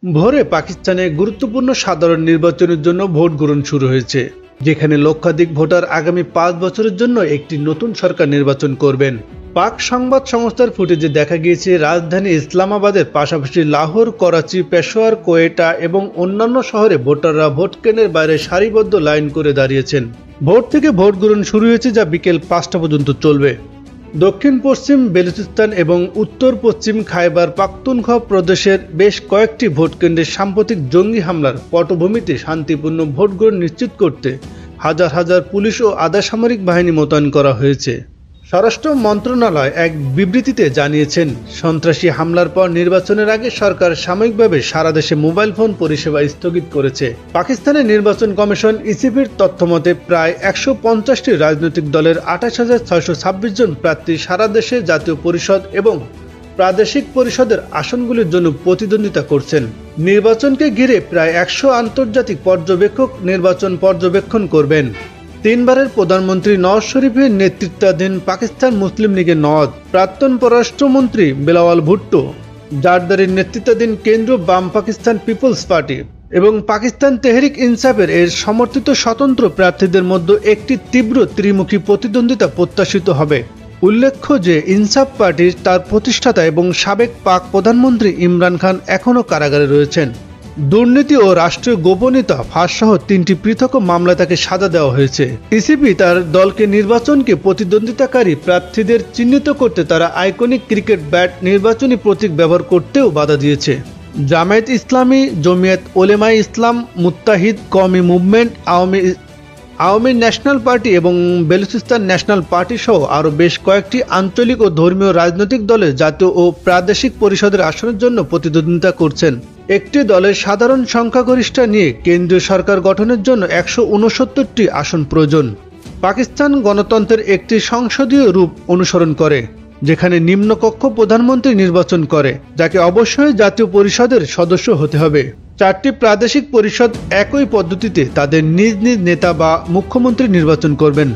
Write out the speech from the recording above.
ভোরে পাকিস্তানে গুরুত্বপূর্ণ সাধারণ নির্বাচনের জন্য ভোট গ্রহণ শুরু হয়েছে, যেখানে লক্ষাধিক ভোটার আগামী 5 বছরের জন্য একটি নতুন সরকার নির্বাচন করবেন। পাক সংবাদ সংস্থার ফুটেজে দেখা গিয়েছে রাজধানী ইসলামাবাদের পাশাপাশি লাহোর, করাচি, পেশোয়ার, কোয়েটা এবং অন্যান্য শহরে ভোটাররা ভোট কেন্দ্রের বাইরে সারিবদ্ধ লাইন করে দাঁড়িয়েছেন। ভোর থেকে ভোট গ্রহণ শুরু হয়েছে, যা বিকেল 5টা পর্যন্ত চলবে। দক্ষিণ পশ্চিম বেলুচিস্তান এবং উত্তর পশ্চিম খাইবার পাখতুনখোয়া প্রদেশের বেশ কয়েকটি ভোট কেন্দ্রে সাম্প্রতিক জঙ্গি হামলার পটভূমিতে শান্তিপূর্ণ ভোট গ্রহণ নিশ্চিত করতে হাজার হাজার পুলিশ ও আধা সামরিক বাহিনী মোতায়েন করা হয়েছে। স্বরাষ্ট্র মন্ত্রণালয় এক বিবৃতিতে জানিয়েছেন, সন্ত্রাসী হামলার পর নির্বাচনের আগে সরকার সাময়িকভাবে সারা দেশে মোবাইল ফোন পরিষেবা স্থগিত করেছে। পাকিস্তানের নির্বাচন কমিশন ইসিপির তথ্যমতে প্রায় 150টি রাজনৈতিক দলের 28,626 জন প্রার্থী সারা দেশে জাতীয় পরিষদ এবং প্রাদেশিক পরিষদের আসনগুলির জন্য প্রতিদ্বন্দ্বিতা করছেন। নির্বাচনকে ঘিরে প্রায় 100 আন্তর্জাতিক পর্যবেক্ষক নির্বাচন পর্যবেক্ষণ করবেন। 3 বারের প্রধানমন্ত্রী নওয়াজ শরীফের নেতৃত্বাধীন পাকিস্তান মুসলিম লীগের নওয়াজ, প্রাক্তন পররাষ্ট্রমন্ত্রী বেলাওয়াল ভুট্টো, জারদারির নেতৃত্বাধীন কেন্দ্রীয় বাম পাকিস্তান পিপলস পার্টি এবং পাকিস্তান তেহরিক ইনসাফের এর সমর্থিত স্বতন্ত্র প্রার্থীদের মধ্যে একটি তীব্র ত্রিমুখী প্রতিদ্বন্দ্বিতা প্রত্যাশিত হবে। উল্লেখ্য যে ইনসাফ পার্টির তার প্রতিষ্ঠাতা এবং সাবেক পাক প্রধানমন্ত্রী ইমরান খান এখনও কারাগারে রয়েছেন। দুর্নীতি ও রাষ্ট্রীয় গোপনীয়তা ফাঁস সহ 3টি পৃথক মামলায় তাকে সাজা দেওয়া হয়েছে। ইসিপি তার দলকে নির্বাচনকে প্রতিদ্বন্দ্বিতাকারী প্রার্থীদের চিহ্নিত করতে তারা আইকনিক ক্রিকেট ব্যাট নির্বাচনী প্রতীক ব্যবহার করতেও বাধা দিয়েছে। জামায়াত ইসলামী, জমিয়াত ওলেমায়ে ইসলাম, মুত্তাহিদ কওমি মুভমেন্ট, আওয়ামী ন্যাশনাল পার্টি এবং বেলুচিস্তান ন্যাশনাল পার্টি সহ আরও বেশ কয়েকটি আঞ্চলিক ও ধর্মীয় রাজনৈতিক দলের জাতীয় ও প্রাদেশিক পরিষদের আসনের জন্য প্রতিদ্বন্দ্বিতা করছেন। একটি দলের সাধারণ সংখ্যাগরিষ্ঠতা নিয়ে কেন্দ্রীয় সরকার গঠনের জন্য 169টি আসন প্রয়োজন। পাকিস্তান গণতন্ত্রের একটি সংসদীয় রূপ অনুসরণ করে, যেখানে নিম্নকক্ষ প্রধানমন্ত্রী নির্বাচন করে, যাকে অবশ্যই জাতীয় পরিষদের সদস্য হতে হবে। 4টি প্রাদেশিক পরিষদ একই পদ্ধতিতে তাদের নিজ নিজ নেতা বা মুখ্যমন্ত্রী নির্বাচন করবেন।